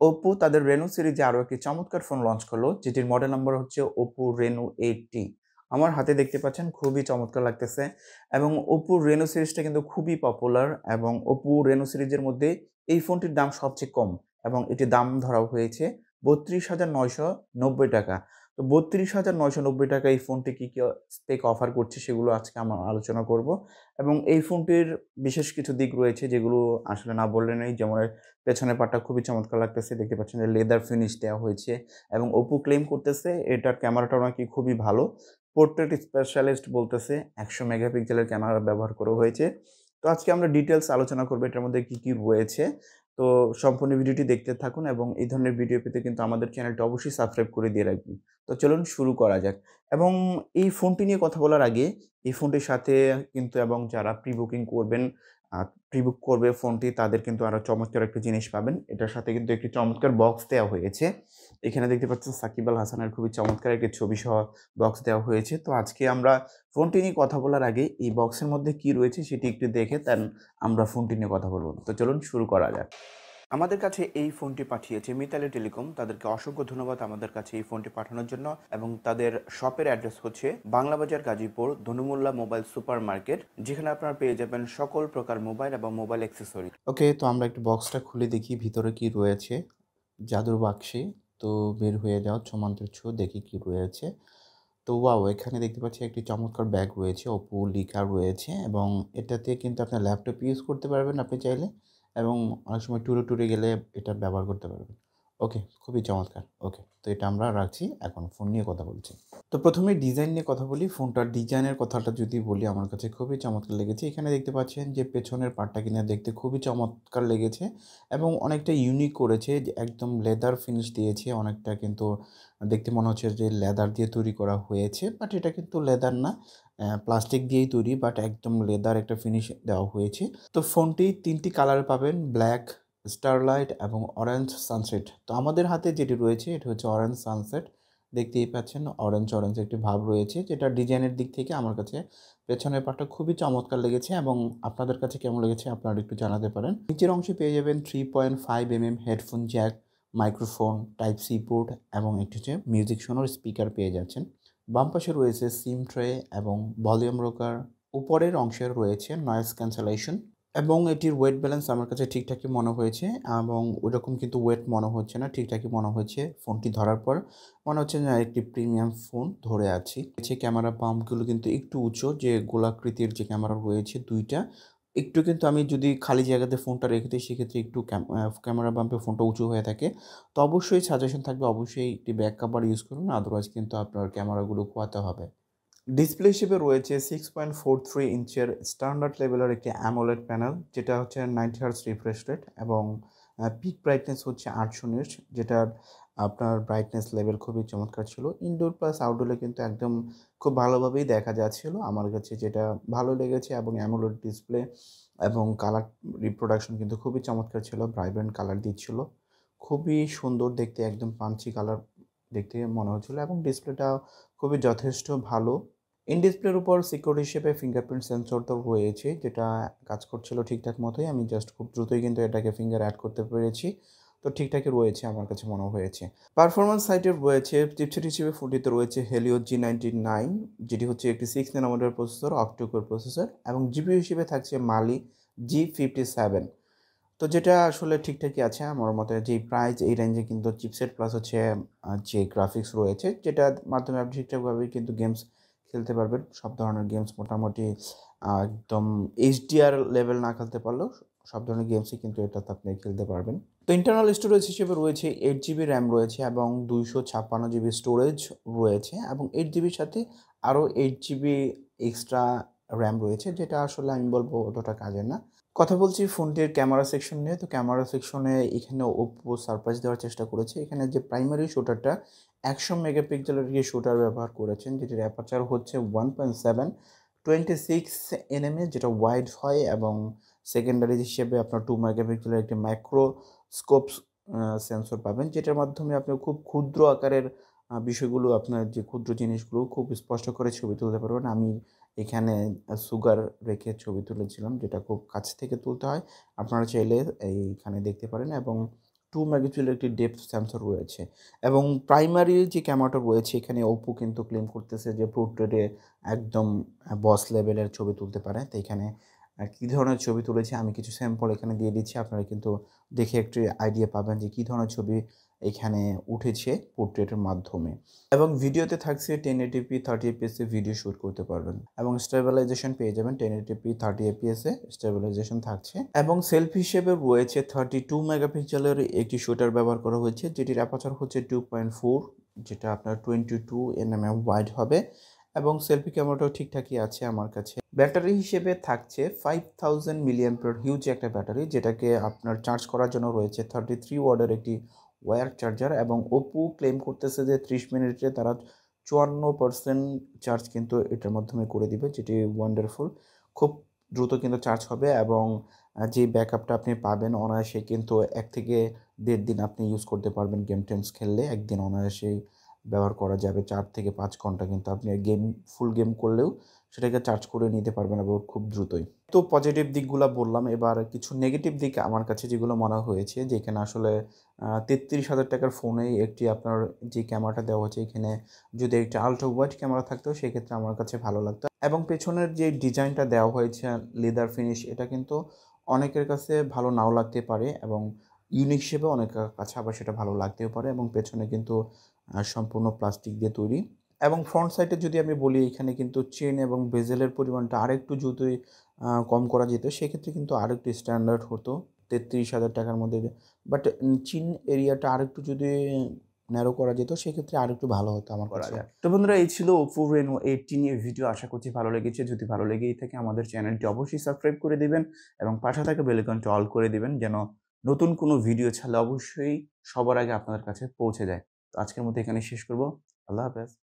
Oppo তাদের Reno সিরিজে আরো একটি চমৎকার ফোন লঞ্চ করলো, যেটির মডেল নাম্বার হচ্ছে Oppo Reno 8T। আমার হাতে দেখতে পাচ্ছেন খুবই চমৎকার লাগতেছে এবং Oppo Reno সিরিজটা কিন্তু খুবই পপুলার এবং Oppo Reno সিরিজের মধ্যে এই ফোনটির দাম সবচেয়ে কম এবং এটির দাম ধরা হয়েছে ৳৩২,৯৯০। তো ৳৩২,৯৯০ এই ফোনটি কি স্পেক অফার করছে সেগুলো আজকে আমরা আলোচনা করব এবং এই ফোনটির বিশেষ কিছু দিক রয়েছে যেগুলো আসলে না বললে নেই। যেমন পেছনের পার্টটা খুবই চমৎকার লাগতেছে। দেখতে পাচ্ছেন যে লেদার ফিনিশ দেওয়া হয়েছে এবং Oppo ক্লেম করতেছে এটার ক্যামেরাটাও নাকি খুবই ভালো। পোর্ট্রেট স্পেশালিস্ট বলতেছে ১০০ মেগাপিক্সেলের ক্যামেরা ব্যবহার করা হয়েছে। তো আজকে আমরা ডিটেইলস আলোচনা করব এটার মধ্যে কি রয়েছে। তো সম্পূর্ণ ভিডিওটি দেখতে থাকুন এবং এই ধরনের ভিডিও পেতে কিন্তু আমাদের চ্যানেলটা অবশ্যই সাবস্ক্রাইব করে দিয়ে রাখবেন। তো চলুন শুরু করা যাক এবং এই ফোনটি নিয়ে কথা বলার আগে এই ফোনটির সাথে কিন্তু এবং যারা প্রি বুকিং করবেন প্রি-বুক করবে ফোনটি তাদের কিন্তু আরো চমৎকার একটা জিনিস পাবেন। এটার সাথে কিন্তু একটি চমৎকার বক্স দেওয়া হয়েছে। এখানে দেখতে পাচ্ছেন সাকিব আল হাসানের খুবই চমৎকার একটি ছবি সহ বক্স দেওয়া হয়েছে। তো আজকে আমরা ফোনটি নিয়ে কথা বলার আগে এই বক্সের মধ্যে কি রয়েছে সেটি একটু দেখে দেন আমরা ফোনটি নিয়ে কথা বলব। তো চলুন শুরু করা যাক। আমাদের কাছে এই ফোনটি পাঠিয়েছে মিতালি টেলিকম। তাদেরকে অসংখ্য ধন্যবাদ আমাদের কাছে এই ফোনটি পাঠানোর জন্য এবং তাদের শপের অ্যাড্রেস হচ্ছে বাংলাবাজার গাজীপুর ধনু মোল্লা মোবাইল সুপার মার্কেট, যেখানে আপনারা পেয়ে যাবেন সকল প্রকার মোবাইল এবং মোবাইল অ্যাক্সেসরি। ওকে, তো আমরা একটু বক্সটা খুলে দেখি ভিতরে কি রয়েছে। জাদুর বাক্সে তো বের হয়ে যাও ছোমান্তের ছো দেখি কি রয়েছে। তো ওয়াও! এখানে দেখতে পাচ্ছি একটি চমৎকার ব্যাগ রয়েছে, Oppo লেখা রয়েছে এবং এটাতে কিন্তু আপনার ল্যাপটপ ইউজ করতে পারবেন আপনি চাইলে এবং অনেক সময় ট্যুরে গেলে এটা ব্যবহার করতে পারবেন। ওকে, খুবই চমৎকার। ওকে, তো এটা আমরা রাখছি। এখন ফোন নিয়ে কথা বলছি। তো ১ম এ ডিজাইন নিয়ে কথা বলি। ফোনটার ডিজাইনের কথাটা যদি বলি আমার কাছে খুবই চমৎকার লেগেছে। এখানে দেখতে পাচ্ছেন যে পেছনের পার্টটা কিনা দেখতে খুবই চমৎকার লেগেছে এবং অনেকটা ইউনিক করেছে যে একদম লেদার ফিনিশ দিয়েছে। অনেকটা কিন্তু দেখতে মনে হচ্ছে যে লেদার দিয়ে তৈরি করা হয়েছে। বাট এটা কিন্তু লেদার না। প্লাস্টিক দিয়েই তৈরি বাট একদম লেদার একটা ফিনিশ দেওয়া হয়েছে। তো ফোনটি ৩ টি কালারে পাবেন ব্ল্যাক, স্টারলাইট এবং অরেঞ্জ সানসেট। তো আমাদের হাতে যেটি রয়েছে এটা হচ্ছে অরেঞ্জ সানসেট। দেখতেই পাচ্ছেন অরেঞ্জ একটি ভাব রয়েছে যেটা ডিজাইনের দিক থেকে আমার কাছে পেছনের পার্টটা খুবই চমৎকার লেগেছে এবং আপনাদের কাছে কেমন লেগেছে আপনারা একটু জানাতে পারেন। নিচের অংশে পেয়ে যাবেন 3.5 headphone jack, microphone, type C port এবং একটি হচ্ছে মিউজিক শোনার স্পিকার পেয়ে যাচ্ছেন। বাম পাশে রয়েছে সিম ট্রে এবং ভলিউম রোকার। উপরের অংশে রয়েছে নয়েজ ক্যান্সেলেশন এবং এটির ওয়েট ব্যালেন্স আমার কাছে ঠিকঠাকই মনে হয়েছে এবং ওইরকম কিন্তু ওয়েট মনে হচ্ছে না, ঠিকঠাকই মনে হয়েছে। ফোনটি ধরার পর মনে হচ্ছে যে একটি প্রিমিয়াম ফোন ধরে আছি। ক্যামেরা পাম্পগুলো কিন্তু একটু উঁচু, যে গোলাকৃতির যে ক্যামেরা রয়েছে ২ টা। একটু কিন্তু আমি যদি খালি জায়গাতে ফোনটা রেখে দিই সেক্ষেত্রে একটু ক্যামেরা বাম্পে ফোনটা উঁচু হয়ে থাকে। তো অবশ্যই সাজেশন থাকবে অবশ্যই একটি ব্যাক কভার ইউজ করুন, আদারওয়াইজ কিন্তু আপনার ক্যামেরাগুলো খোয়াতে হবে। ডিসপ্লে হিসেবে রয়েছে 6.43 ইঞ্চের স্ট্যান্ডার্ড লেভেলের একটি অ্যামোলেড প্যানেল, যেটা হচ্ছে 90 হার্টজ রিফ্রেশ রেট এবং পিক ব্রাইটনেস হচ্ছে 800 নিটস, যেটার আপনার ব্রাইটনেস লেভেল খুবই চমৎকার ছিল। ইনডোর প্লাস আউটডোরে কিন্তু একদম খুব ভালোভাবেই দেখা যাচ্ছিল। আমার কাছে যেটা ভালো লেগেছে এবং অ্যামোলেড ডিসপ্লে এবং কালার রিপ্রোডাকশন কিন্তু খুবই চমৎকার ছিল, ভাইব্রেন্ট কালার দিচ্ছিল। খুবই সুন্দর দেখতে, একদম পাঞ্চি কালার দেখতে মনে হচ্ছিল এবং ডিসপ্লেটা খুবই যথেষ্ট ভালো। ইন ডিসপ্লের উপর সিকিউরিটি হিসেবে ফিঙ্গারপ্রিন্ট সেন্সর তো রয়েছে, যেটা কাজ করছিল ঠিকঠাক মতোই। আমি জাস্ট খুব দ্রুতই কিন্তু এটাকে ফিঙ্গার অ্যাড করতে পেরেছি। তো ঠিকঠাকই রয়েছে আমার কাছে মনে হয়েছে। পারফরম্যান্স সাইডে রয়েছে চিপসেট হিসেবে ফোনটিতে রয়েছে হেলিও G99, যেটি হচ্ছে একটি 6 nanometre processor, octa core processor এবং জিপিইউ হিসেবে থাকছে মালি G57। তো যেটা আসলে ঠিকঠাকই আছে আমার মতে। যেই প্রাইস এই রেঞ্জে কিন্তু চিপসেট প্লাস হচ্ছে যে গ্রাফিক্স রয়েছে যেটার মাধ্যমে আপনি ঠিকঠাকভাবেই কিন্তু গেমস খেলতে পারবেন। সব ধরনের গেমস মোটামুটি একদম এইচডিআর লেভেল না খেলতে পারলেও সব ধরনের গেমসই কিন্তু এটাতে আপনি খেলতে পারবেন। তো ইন্টারনাল স্টোরেজ হিসেবে রয়েছে 8 জিবি র্যাম রয়েছে এবং 256 জিবি স্টোরেজ রয়েছে এবং 8 জিবির সাথে আরও 8 জিবি এক্সট্রা র্যাম রয়েছে, যেটা আসলে আমি বলবো অতটা কাজের না। কথা বলছি ফোনটির ক্যামেরা সেকশন নিয়ে। তো ক্যামেরা সেকশনে এখানে Oppo সারপ্রাইজ দেওয়ার চেষ্টা করেছে। এখানে যে প্রাইমারি শুটারটা ১০০ মেগাপিক্সেলের যে শুটার ব্যবহার করেছেন, যেটির অ্যাপারচার হচ্ছে 1.7 26 nm, যেটা ওয়াইড হয় এবং সেকেন্ডারি হিসেবে আপনার 2 মেগাপিক্সেলের একটি মাইক্রোস্কোপ সেন্সর পাবেন, যেটার মাধ্যমে আপনি খুব ক্ষুদ্র আকারের বিষয়গুলো, আপনার যে ক্ষুদ্র জিনিসগুলো খুব স্পষ্ট করে ছবি তুলতে পারবেন। আমি এখানে সুগার রেখে ছবি তুলেছিলাম, যেটা খুব কাছ থেকে তুলতে হয়। আপনারা চাইলে এইখানে দেখতে পারেন এবং 2 মেগাপিক্সেলের একটি ডেপথ সেন্সর রয়েছে এবং প্রাইমারি যে ক্যামেরাটা রয়েছে এখানে Oppo কিন্তু ক্লেম করতেছে যে পোর্ট্রেটে একদম বস লেভেলের ছবি তুলতে পারে। তো এখানে কী ধরনের ছবি তুলেছে আমি কিছু স্যাম্পল এখানে দিয়ে দিচ্ছি। আপনারা কিন্তু দেখে একটি আইডিয়া পাবেন যে কী ধরনের ছবি এখানে উঠেছে পোর্ট্রেটের মাধ্যমে। এবং ভিডিওতে থাকছে 1080p 30 fps এ ভিডিও শুট করতে পারবেন এবং স্টেবিলাইজেশন পেয়ে যাবেন 1080p 30 fps এ স্টেবিলাইজেশন থাকছে এবং সেলফি হিসেবে রয়েছে 32 মেগাপিক্সেলের একটি শুটার ব্যবহার করা হয়েছে, যেটির অ্যাপারচার হচ্ছে 2.4, যেটা আপনার 22 nm ওয়াইড হবে এবং সেলফি ক্যামেরাটাও ঠিকঠাকই আছে আমার কাছে। ব্যাটারি হিসেবে থাকছে 5000 মিলিঅ্যাম্পিয়ার হিউজ একটা ব্যাটারি, যেটাকে আপনার চার্জ করার জন্য রয়েছে 33 ওয়াটের একটি ওয়্যার চার্জার এবং Oppo ক্লেম করতেছে যে 30 মিনিটে তারা 54% চার্জ কিন্তু এটার মাধ্যমে করে দিবে, যেটি ওয়ান্ডারফুল। খুব দ্রুত কিন্তু চার্জ হবে এবং যে ব্যাকআপটা আপনি পাবেন অনায়াসে কিন্তু 1 থেকে 1.5 দিন আপনি ইউজ করতে পারবেন। গেম-টেমস খেললে একদিন অনায়াসেই ব্যবহার করা যাবে। 4 থেকে 5 ঘন্টা কিন্তু আপনি ফুল গেম করলেও সেটাকে চার্জ করে নিতে পারবেন এবং খুব দ্রুতই। তো পজিটিভ দিকগুলা বললাম, এবার কিছু নেগেটিভ দিক আমার কাছে যেগুলো মনে হয়েছে যে এখানে আসলে ৩৩,০০০ টাকার ফোনেই একটি আপনার যে ক্যামেরাটা দেওয়া হয়েছে এখানে যদি একটা আল্ট্রা ওয়াইড ক্যামেরা থাকতো সেক্ষেত্রে আমার কাছে ভালো লাগতো এবং পেছনের যে ডিজাইনটা দেওয়া হয়েছে লেদার ফিনিশ, এটা কিন্তু অনেকের কাছে ভালো নাও লাগতে পারে এবং ইউনিক হিসেবে অনেকের কাছে আবার সেটা ভালো লাগতেও পারে এবং পেছনে কিন্তু সম্পূর্ণ প্লাস্টিক দিয়ে তৈরি এবং ফ্রন্ট সাইডে যদি আমি বলি এখানে কিন্তু চেন এবং বেজেলের পরিমাণটা আরেকটু যদি কম করা যেত সেক্ষেত্রে কিন্তু আরেকটু স্ট্যান্ডার্ড হতো ৩৩,০০০ টাকার মধ্যে। বাট চিন এরিয়াটা আরেকটু যদি ন্যারো করা যেত সেক্ষেত্রে আরেকটু ভালো হতো আমার কাছে। তো বন্ধুরা, এই ছিল Oppo Reno 80 নিয়ে ভিডিও। আশা করছি ভালো লেগেছে। যদি ভালো লেগেই থাকে আমাদের চ্যানেলটি অবশ্যই সাবস্ক্রাইব করে দিবেন এবং পাশে থাকা বেল আইকনটি অল করে দিবেন যেন নতুন কোনো ভিডিও ছাড়লে অবশ্যই সবার আগে আপনাদের কাছে পৌঁছে যায়। তো আজকের মতো এখানেই শেষ করব। আল্লাহ হাফেজ।